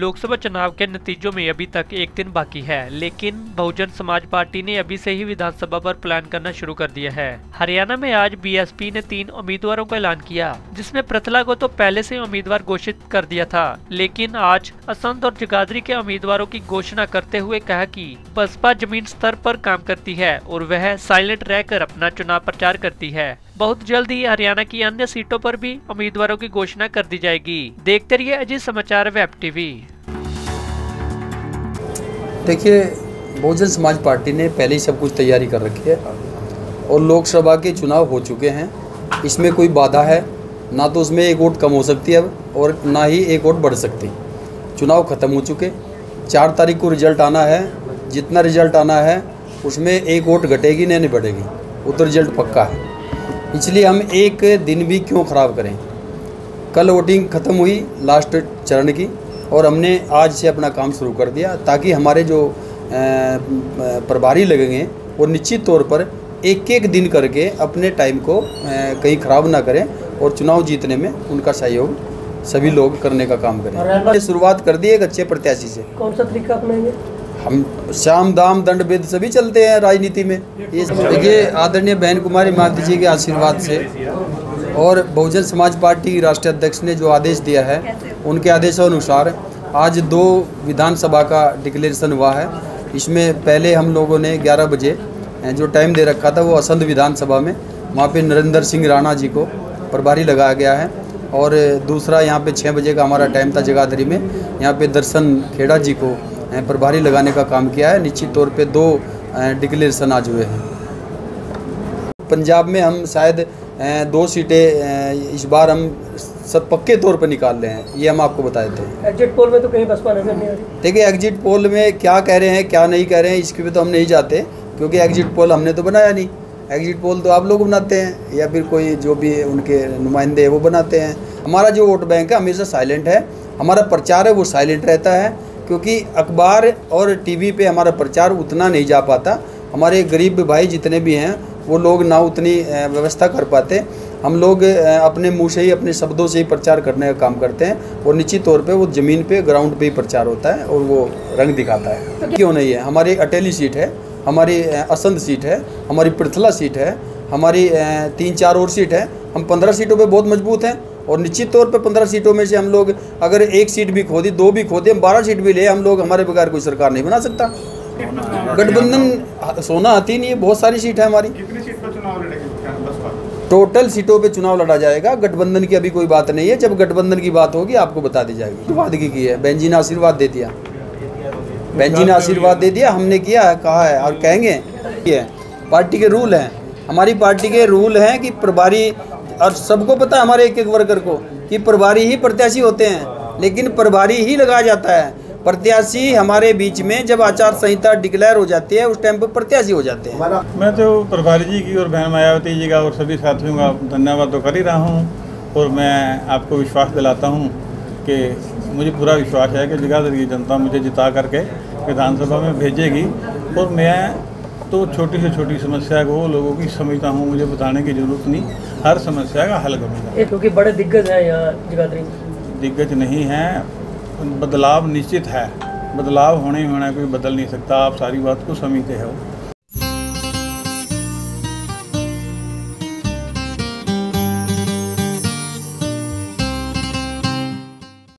लोकसभा चुनाव के नतीजों में अभी तक एक दिन बाकी है, लेकिन बहुजन समाज पार्टी ने अभी से ही विधानसभा पर प्लान करना शुरू कर दिया है। हरियाणा में आज बीएसपी ने 3 उम्मीदवारों का ऐलान किया, जिसमें पृथला को तो पहले से उम्मीदवार घोषित कर दिया था, लेकिन आज असंध और जगाधरी के उम्मीदवारों की घोषणा करते हुए कहा कि बसपा जमीन स्तर पर काम करती है और वह साइलेंट रहकर अपना चुनाव प्रचार करती है। बहुत जल्द ही हरियाणा की अन्य सीटों पर भी उम्मीदवारों की घोषणा कर दी जाएगी। देखते रहिए अजीत समाचार वेब टीवी। देखिए, बहुजन समाज पार्टी ने पहले ही सब कुछ तैयारी कर रखी है और लोकसभा के चुनाव हो चुके हैं। इसमें कोई बाधा है ना, तो उसमें एक वोट कम हो सकती है और ना ही एक वोट बढ़ सकती। चुनाव खत्म हो चुके, 4 तारीख को रिजल्ट आना है। जितना रिजल्ट आना है उसमें एक वोट घटेगी नहीं बढ़ेगी, वो तो रिजल्ट पक्का है। इसलिए हम एक दिन भी क्यों ख़राब करें। कल वोटिंग ख़त्म हुई लास्ट चरण की और हमने आज से अपना काम शुरू कर दिया, ताकि हमारे जो प्रभारी लगेंगे वो निश्चित तौर पर एक एक दिन करके अपने टाइम को कहीं ख़राब ना करें और चुनाव जीतने में उनका सहयोग सभी लोग करने का काम करें। शुरुआत कर दी एक अच्छे प्रत्याशी से। कौन सा तरीका अपनाएंगे? हम श्याम दाम दंड भेद सभी चलते हैं राजनीति में। ये देखिए, आदरणीय बहन कुमारी मालती जी के आशीर्वाद से और बहुजन समाज पार्टी की राष्ट्रीय अध्यक्ष ने जो आदेश दिया है, उनके आदेशानुसार आज 2 विधानसभा का डिक्लेरेशन हुआ है। इसमें पहले हम लोगों ने 11 बजे जो टाइम दे रखा था वो असंध विधानसभा में, वहाँ पे नरेंद्र सिंह राणा जी को प्रभारी लगाया गया है। और दूसरा यहाँ पे 6 बजे का हमारा टाइम था जगाधरी में, यहाँ पे दर्शन खेड़ा जी को प्रभारी लगाने का काम किया है। निश्चित तौर पे 2 डिक्लेरेशन आज हुए हैं। पंजाब में हम शायद 2 सीटें इस बार हम सब पक्के तौर पर निकाल रहे हैं, ये हम आपको बता देते हैं। एग्जिट पोल में तो कहीं बसपा नजर नहीं आ रही। देखिए, एग्जिट पोल में क्या कह रहे हैं क्या नहीं कह रहे हैं इसके भी तो हम नहीं जाते, क्योंकि एग्जिट पोल हमने तो बनाया नहीं। एग्जिट पोल तो आप लोग बनाते हैं या फिर कोई जो भी उनके नुमाइंदे हैं वो बनाते हैं। हमारा जो वोट बैंक है हमेशा साइलेंट है, हमारा प्रचार है वो साइलेंट रहता है, क्योंकि अखबार और टीवी पे हमारा प्रचार उतना नहीं जा पाता। हमारे गरीब भाई जितने भी हैं वो लोग ना उतनी व्यवस्था कर पाते। हम लोग अपने मुंह से ही अपने शब्दों से ही प्रचार करने का काम करते हैं और निश्चित तौर पे वो ज़मीन पे ग्राउंड पे ही प्रचार होता है और वो रंग दिखाता है। क्यों नहीं है? हमारी अटेली सीट है, हमारी असंध सीट है, हमारी पृथला सीट है, हमारी 3-4 और सीट है। हम 15 सीटों पे बहुत मजबूत हैं और निश्चित तौर पे 15 सीटों में से हम लोग अगर 1 सीट भी खो दी, 2 भी खो दी, हम 12 सीट भी ले, हम लोग हमारे बगैर कोई सरकार नहीं बना सकता। गठबंधन सोना आती नहीं है, बहुत सारी सीट है हमारी। कितनी सीट पर चुनाव लड़ेगी? टोटल सीटों पे चुनाव लड़ा जाएगा। गठबंधन की अभी कोई बात नहीं है, जब गठबंधन की बात होगी आपको बता दी जाएगी। वादगी की है, बहन जी ने आशीर्वाद दे दिया, बहन जी ने आशीर्वाद दे दिया, हमने किया है, कहा है और कहेंगे। ये पार्टी के रूल हैं, हमारी पार्टी के रूल हैं कि प्रभारी, और सबको पता है हमारे एक वर्कर को कि प्रभारी ही प्रत्याशी होते हैं, लेकिन प्रभारी ही लगाया जाता है। प्रत्याशी हमारे बीच में जब आचार संहिता डिक्लेयर हो जाती है उस टाइम पर प्रत्याशी हो जाते हैं। मैं तो प्रभारी जी की और बहन मायावती जी का और सभी साथियों का धन्यवाद तो कर ही रहा हूँ और मैं आपको विश्वास दिलाता हूँ कि मुझे पूरा विश्वास है कि जगाधरी की जनता मुझे जिता करके विधानसभा में भेजेगी और मैं तो छोटी से छोटी समस्या को लोगों की समझता हूँ, मुझे बताने की जरूरत नहीं, हर समस्या का हल करूँगा। क्योंकि बड़े दिग्गज हैं यहाँ जगाधरी में। दिग्गज नहीं है, बदलाव निश्चित है, बदलाव होने कोई बदल नहीं सकता। आप सारी बात को समझते हो।